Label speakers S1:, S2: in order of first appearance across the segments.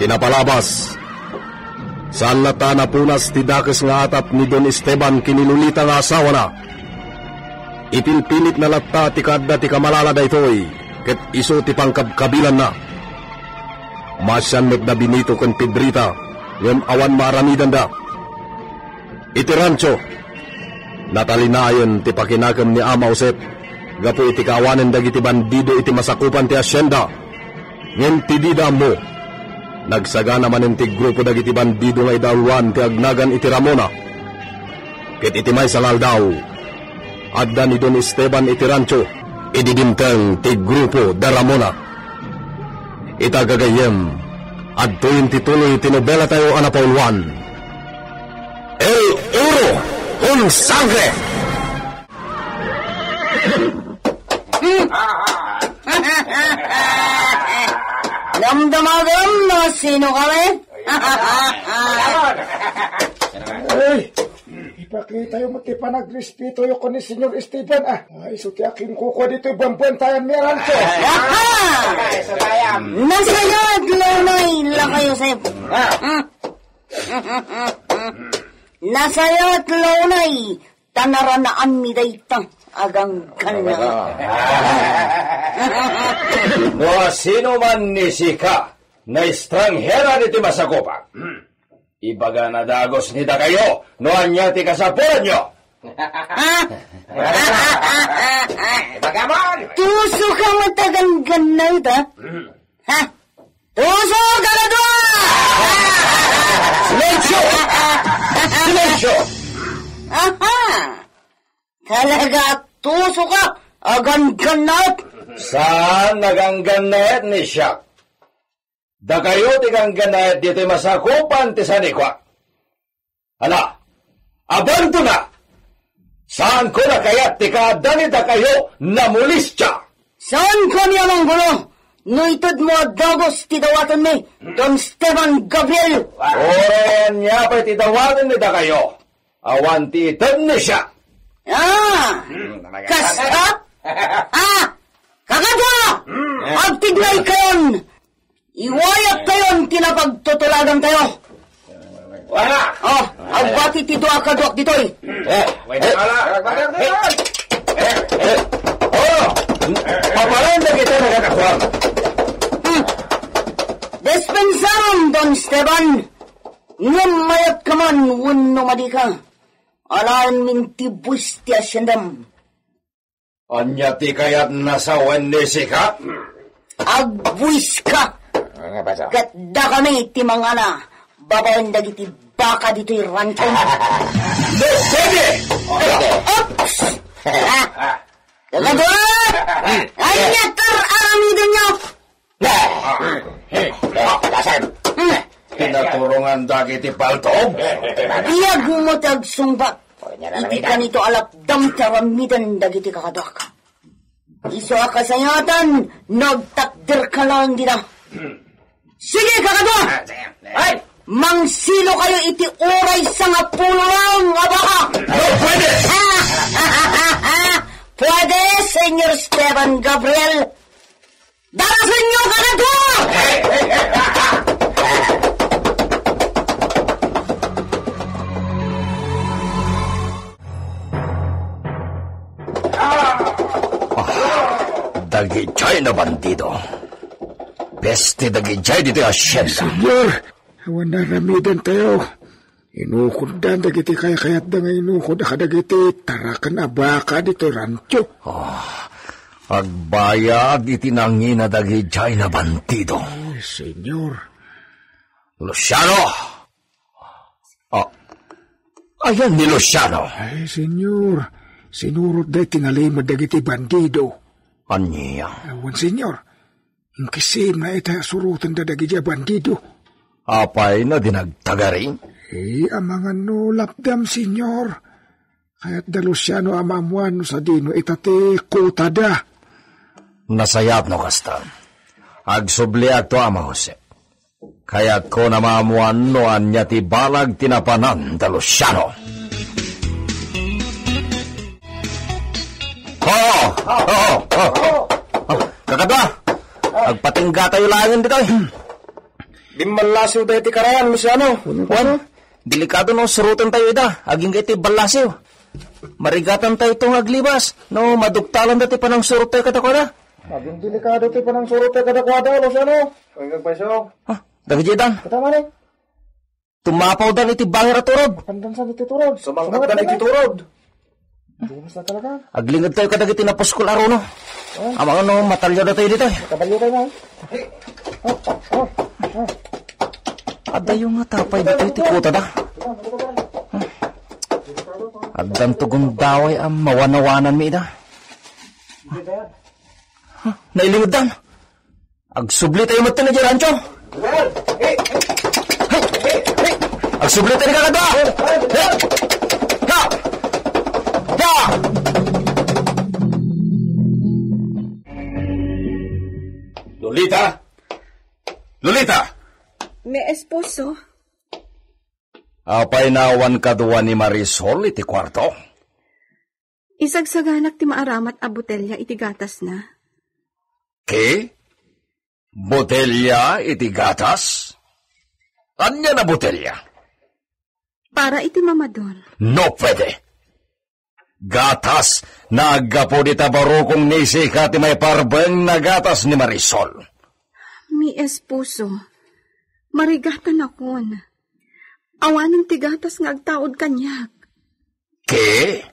S1: Tinapalabas. Saan lata na punas ti dakes nga atap ni Don Esteban kinilulita nga asawa na. Ipilpilit na lata ti kadda ti kamalala daytoy ket iso ti pangkabkabilan na. Masyan met na Benito ken Pedrita ngem awan maramidan da. Iti rancho natalinayon ti pakinagem ni Ama Josep gapo iti kawanen dagiti bandido iti masakupan ti asyenda. Ngem ti dida mo nagsagana manen ti grupo dagiti bandido nga idalwan ti agnagan iti Ramona. Ket iti may salaldaw adda ni Don Esteban iti rancho ididimteng ti grupo da Ramona. Itagagayem adtoy ti tuloy ti nobela tayo anapaulwan. El Oro con Sangre.
S2: Damdamagan na sino kami?
S3: Ay, ipakita yung matipanagrespeto yung ko ni Senyor Esteban. Ay, so ti aking kuko dito yung bambantayan ni rancho.
S2: Nasa'yo at launay lang kayo, Sep. Nasa'yo at launay tanaranaan mi daytang agang kana.
S4: No sino man ni sika na estranghera dito masakopa. Ibaga na dagos ni da kayo no anya ti kasapuan nyo.
S2: Tuso ka matagan-gan na ito? Ha? Tuso ka na doon!
S4: Silensyo! Silensyo!
S2: Aha! Talaga tuso ka, agan-ganat.
S4: Saan nagangganayat ni siya? Da kayo ti gangganayat dito masakupan ti sanikwa. Hala, abanto na! Saan ko na kayat ti kadani da kayo namulis siya?
S2: Saan ko niya mong gulo? No itod mo dagos ti dawaton mi, Don Esteban Gabriel.
S4: Oren niya pa ti dawaton ni da kayo. Awan ti itod ni siya.
S2: Kasap? Kakadwa! Agtiglay kayon! Iwayat kayon tinapagtutulagan kayo!
S4: Wala!
S2: Agwati ti doa kadwak ditoy!
S4: Papalanda kita nagkakakwang!
S2: Despensaron, Don Esteban! Ngam mayat ka man, wano madi ka. Alaan minti buwis ti asyendam.
S4: Anya ti kayat nasawan ni sika?
S2: Agbuwis ka! Katda kami ti mangana, babawan dagiti baka dito'y rancho.
S4: Sige!
S2: Ops! Kakadwa! Ayatar aramidan niyo!
S4: Pinaturungan dagiti paltog?
S2: Iyag mo tagsumbat. Iti ka nito alapdam taramidan dagiti kakadwak. Iso akasayatan, nagtakder ka lang dito. Sige, kakadwa! Ay! Mangsilo kayo iti oray sa nga pulang nga baka!
S4: No, pwede!
S2: Pwede, Senyor Esteban Gabriel! Darasin niyo, kakadwa!
S4: Dagijay na bandido. Peste dagijay dito asyenda.
S3: Senyor, awan na ramidan tayo. Inukod dan dagiti kaya-kayat da nga inukod akadagiti tarakan abaka dito rancho.
S4: Agbayad iti nangina dagijay na bandido.
S3: Ay, senyor.
S4: Luciano! Ayan ni Luciano.
S3: Ay, senyor. Sinurot da tinalimad dagiti bandido.
S4: Anya?
S3: Awan, senyor. Ingkisim na ita surutan da dagiti bandido.
S4: Apay na dinagtagaring?
S3: Amangan no lapdam, senyor. Kaya't da Luciano amamuan sa dino itate kutada.
S4: Nasayat no kasta. Agsubli agto Ama Jose. Kaya't ko na maamuan no anya ti balag tinapanan da Luciano. Kakadwa, agpatingga tayo langin dito.
S1: Di malasiw dahil ti karaan, Luciano.
S5: Juan, delikado no surutan tayo ida. Aging iti balasiw. Marigatan tayo itong aglibas. No, maduktalan dati pa ng surut tayo katakwada.
S1: Aging delikado ti panang surut tayo kadakwada, Luciano. Kaya paiso.
S5: Ah, dagajidan.
S1: Katama na.
S5: Tumapaw dan iti bangir at turod.
S1: Pandansan iti turod. Sumangkat dan iti turod. Dumas na talaga.
S5: Aglingad tayo kadagiti na puskul aro no. Amang ano, matalya na tayo dito.
S1: Kabalyo tayo na.
S5: Adayo nga tapay dito iti kuta da. Addan tugon daway ang mawanawanan mi da. Nailingod dan. Agsubli tayo matin na dyan, Rancho. Agsubli tayo kakada.
S4: Lolita! Lolita!
S6: May esposo.
S4: Apay nawan kaduwa ni Marisol iti kwarto.
S6: Isagsaganak ti maaramat a botelya iti gatas na.
S4: Ke? Botelya iti gatas? Anya na botelya?
S6: Para iti mamadon.
S4: No pwede. Gatas na agapo di tabarukong nisika ti may parbeng na gatas ni Marisol.
S6: Mi esposo. Marigatan akon. Awanin ti gatas nga agtaod kanyak.
S4: Ke?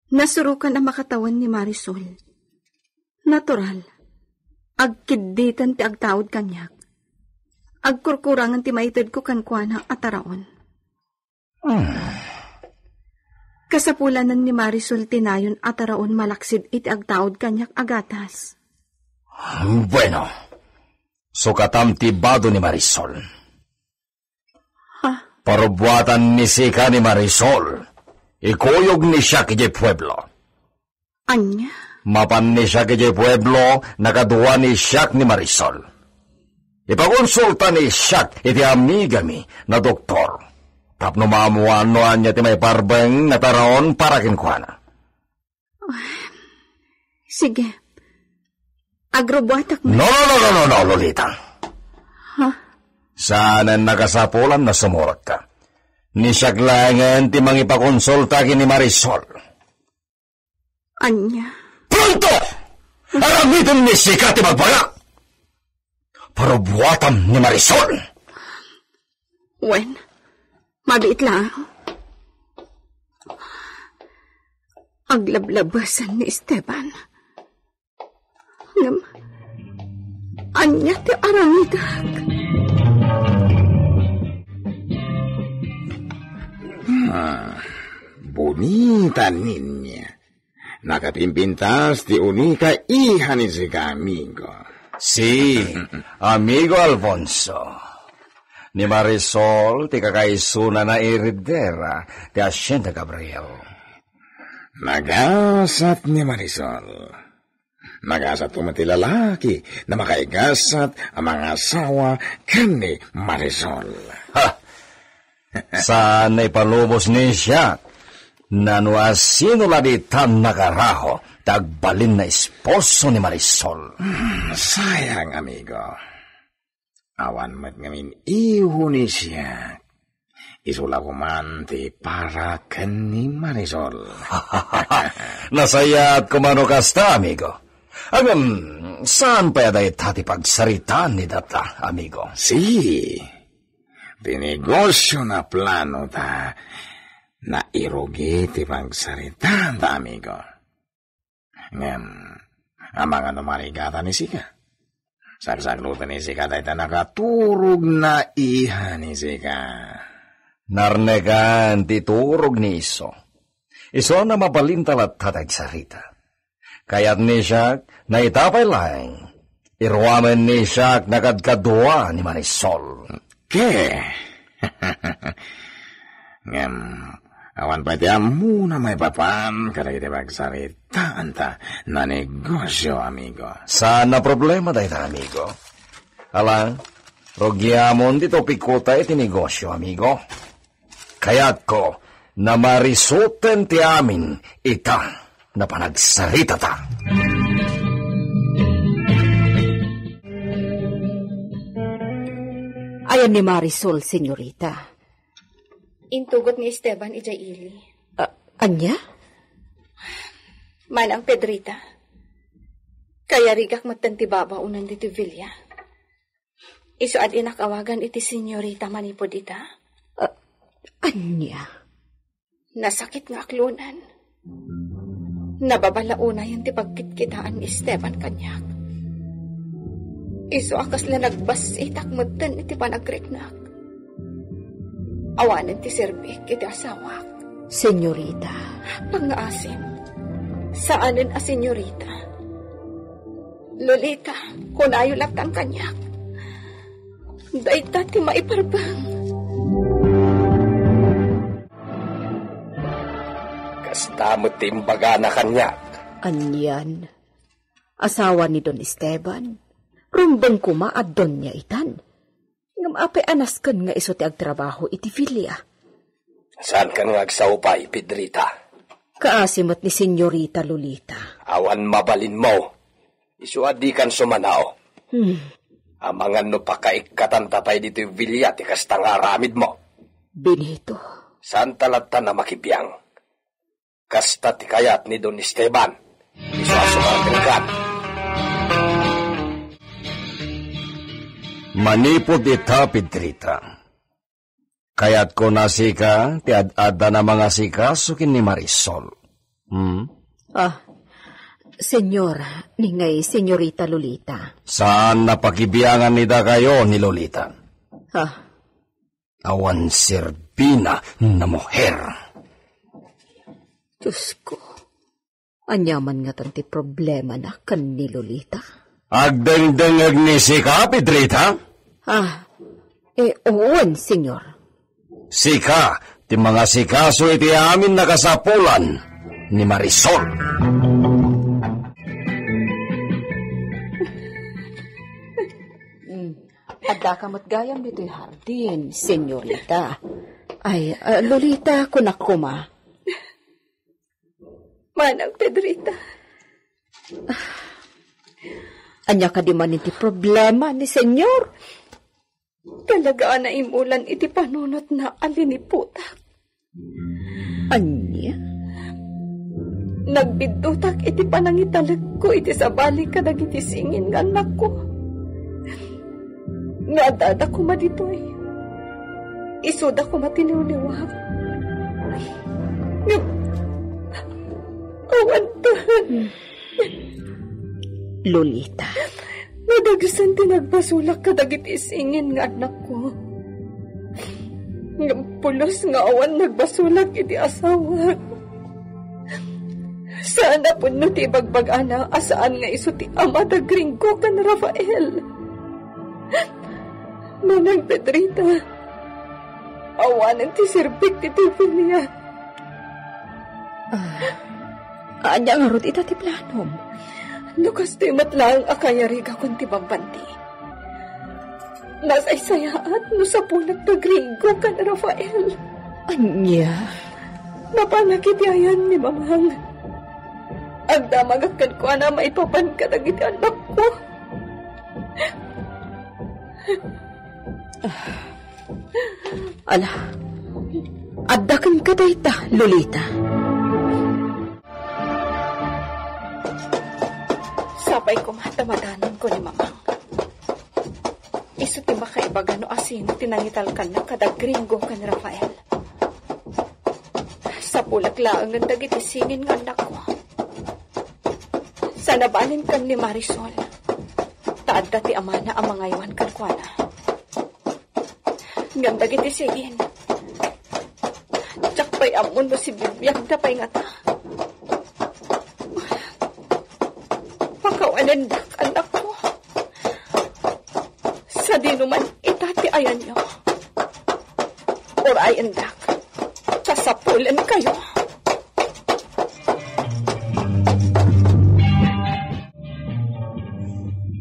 S6: Nasurukan ang makatawan ni Marisol. Natural. Agkiditan ti agtaod kanyak. Agkurkurangan ti maitid ko kankwana at taraon. Kasapulanan ni Marisol tinayon at taraon malaksid iti agtaod kanyak agatas.
S4: Bueno. Sukatam ti bado ni Marisol.
S6: Ha?
S4: Parubuatan ni sika ni Marisol. Ikuyog ni siya kiji pueblo.
S6: Anya?
S4: Mapan ni siya kiji pueblo, nakaduwa ni siya ni Marisol. Ipakonsulta ni siya iti amigami na doktor. Tapno mamuano niya ti may parbeng na taraon para kinkwana.
S6: Sige. Agrobuatak mo.
S4: No, Lolita.
S6: Ha?
S4: Sana nakasapulan na sumurot ka. Ni siya langan ti mangipakonsulta ni Marisol.
S6: Anya?
S4: Pronto! Aramitin ni sika ti magbaga. Pero buwatam ni Marisol.
S6: Wen, mabiit lang. Aglablabasan ni Esteban. Anya ti aramidag.
S3: Bonita niña. Nakapimpintas ti unika hija ni si amigo.
S4: Si, amigo Alfonso. Ni Marisol, ti kakaisuna na iridera, ti Hacienda Gabriel.
S3: Nagasat ni Marisol. Nagasat umati lalaki na makaigasat ang mga asawa kan ni Marisol.
S4: Ha! Sana ipalubos ni siya na nuasino labitan nakaraho tagbalin na esposo ni Marisol.
S3: Sayang, amigo. Awan mat ngamin iho ni siya. Isula kumanti para kan ni Marisol.
S4: Nasayat kumano kasta, amigo. Saan pa yaday tati pagsaritan ni data, amigo?
S3: Si, tinegosyo na plano ta na irugi ti pagsaritan ta, amigo. Ngem, ang mga numarigata ni Sika. Sagsaglutan ni Sika tayo nakaturog na iha ni Sika.
S4: Narnegan ti turog ni iso. Iso na mabalintalat tatagsarita. Kaya't ni siya na itapay lang. Irwamen ni siya nakadkadwa ni Marisol.
S3: Ke? Ngem, awan pa tiya muna may papan kada iti pagsaritaan ta na negosyo, amigo.
S4: Sana problema dahi ta, amigo. Alang, rogyamon dito pikuta iti negosyo, amigo. Kaya't ko na marisuten ti amin ita na panagsarita ta.
S7: dayon ni Marisol, senyorita?
S6: Intugot ni Esteban ijay ili.
S7: Anya?
S6: Manang Pedrita. Kaya rigak matanti babaunan dito Villa. Isu ad inakawagan iti senyorita manipod ita.
S7: Anya?
S6: Nasakit nga aklunan. Nababalauna yung ti pagkitkitaan ni Esteban kanyak. Isu akas la nagbasitak mudan iti panagreknak. Awanan ti serbik iti asawak.
S7: Senyorita.
S6: Pangaasim. Saanin a senyorita? Lolita, kunayo laptang kanyak. Daita ti maiparbang.
S4: Kasta mo timbaga na kanyak.
S7: Anyan? Asawa ni Don Esteban? Rumbang kuma at Don niya itan. Ngam apay anaskan nga iso ti agtrabaho iti Villa.
S4: Saan ka nga agsawpay, Pedrita?
S7: Kaasimat ni Senyorita Lolita.
S4: Awan mabalin mo. Isuadi kan sumanao. Amangan no pakaikatantatay dito yung Villa ti kasta nga aramid mo.
S7: Benito.
S4: Saan talata na makipiyang? Kasta ti kayat ni Don Esteban. Isuasumartin ka.
S1: Manipod ita, Pedrita. Kaya't ko nasika, ti ad-ada na mga sika, sukin ni Marisol.
S7: Senyora, ningay Senyorita Lolita.
S1: Saan napakibiyangan nida kayo ni Lolita? Awan serbina na muher.
S7: Diyos ko, anyaman nga tanti problema na kan ni Lolita.
S1: Agdengdengag ni sika, Pedrita?
S7: Oon, senyor.
S1: Sika, ti mga sikaso iti amin nakasapulan ni Marisol.
S7: Adda kamot gayam dito'y hardin, senyorita. Ay, Lolita, kunakuma.
S6: Manang Pedrita.
S7: Anya ka di man iti problema ni senyor.
S6: Talaga na imulan iti panunot na aliniputak.
S7: Anya?
S6: Nagbidutak iti panangitalag ko iti sabali ka iti singin nga anak ko. Nga dada ko maditoy. Isuda ko matiniwniwag. Awantahan.
S7: Lolita.
S6: Nadagsan tinagbasulak ka dagiti singin nga anak ko. Nga pulos nga awan nagbasulak iti asawa. Sana po no ti bagbag-ana asaan nga iso ti ama da gringgo kan Rafael. Manang Pedrita, awanan ti sirbik ti Villa.
S7: Anya nga rod ita ti planom.
S6: Lukas ti matlaang akayariga kun ti bambanti. Nasaysayaat no sa pulat na gringo kan Rafael.
S7: Anya?
S6: Napanakitiayan ni mamang. Ang damagakan ko na maipapan ka dagiti anak ko.
S7: Ala, addakan ka dayta, Lolita.
S6: Sabay ko matamadanan ko ni mamang. Isu ti makaibaga no asin tinangitalkan na kada gringo kan Rafael. Sa pulaklaan ng dagiti singin ng anak ko. Sa nabalin kan ni Marisol. Taadda ti amana ang mga iwan kan kwa na. Ngam dagiti singin. Tsak pa'y amon mo si bibiyag na pa'y nga ta. Pakawalandak anak ko. Sa dinuman itati ayan nyo. Or ayandak. Kasapulan kayo.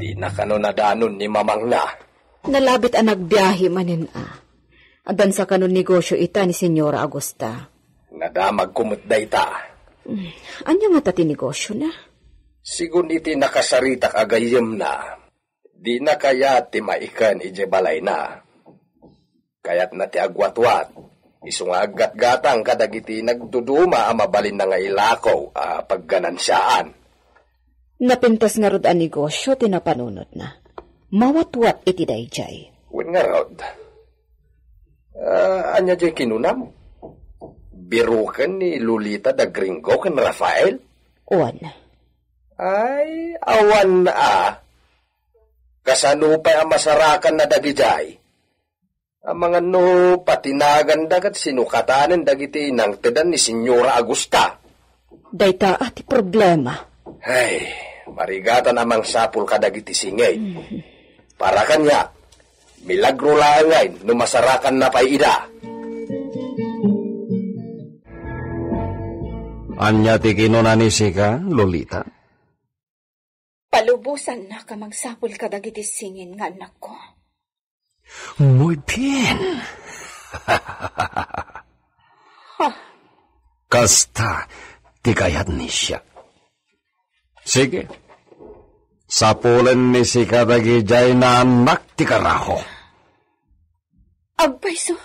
S4: Di na kano nadanon ni mamang na.
S7: Nalabit ang nagbiyahe manin Adan sa kanon negosyo ita ni Senyora Agosta.
S4: Nadamag kumutday ta.
S7: Anya nga tati negosyo na?
S4: Sigun iti nakasaritak agayem na. Di na kaya ti maikan ije balay na. Kaya't na ti agwatwat, isungagat gatang kadagiti nagduduma ang mabalin na nga ilakaw pagganansiyaan.
S7: Napintas nga rod ang negosyo, tinapanunot na. Mawatwat iti dayjay.
S4: Wen nga rod. Anya jay kinunam? Birukan ni Lolita da Gringo ken Rafael?
S7: Uwan.
S4: Ay, awan na kasano pa ang masarakan na dagijay. Ang mga no, patinagan dagat sinukatanan dagiti nang tedan ni Senyora Agusta.
S7: Dayta ati problema.
S4: Ay, marigata namang sapul ka dagiti singay. Para kanya, milagro lang ngayon no masarakan na pa'y ida.
S3: Anya ti kinunanisi ka, Lolita?
S6: Palubusan na ka magsapul ka dagiti singin nga anak ko.
S3: Muy bien. Kasta, ti kayat ni siya. Sige. Sapulan ni si kadagijay na anak ti karaho.
S6: Agpayso,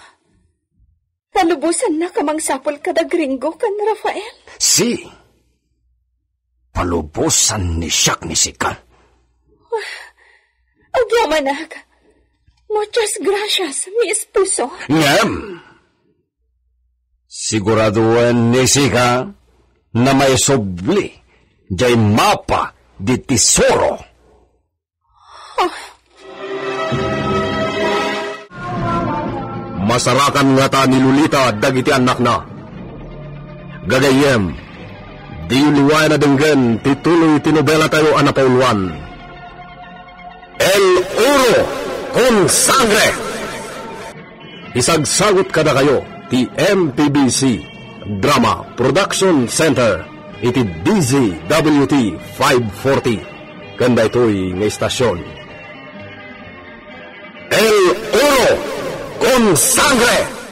S6: palubusan na ka mangsapul ka da Gringo kan Rafael?
S3: Si. Palubusan ni siya ni sika.
S6: Agyamanag. Muchas gracias, mi esposo.
S3: Ngem. Siguraduan ni sika na may subli jay mapa di tesoro.
S1: Masarakan nga ta ni Lolita dagiti anak na. Gagayem, di luway na denggen tituloy tinobela tayo anapauluan. El Oro con Sangre! Isagsagot kada kayo ti MPBC Drama Production Center iti DZWT 540 kanda ito'y nga istasyon. El Oro con Sangre!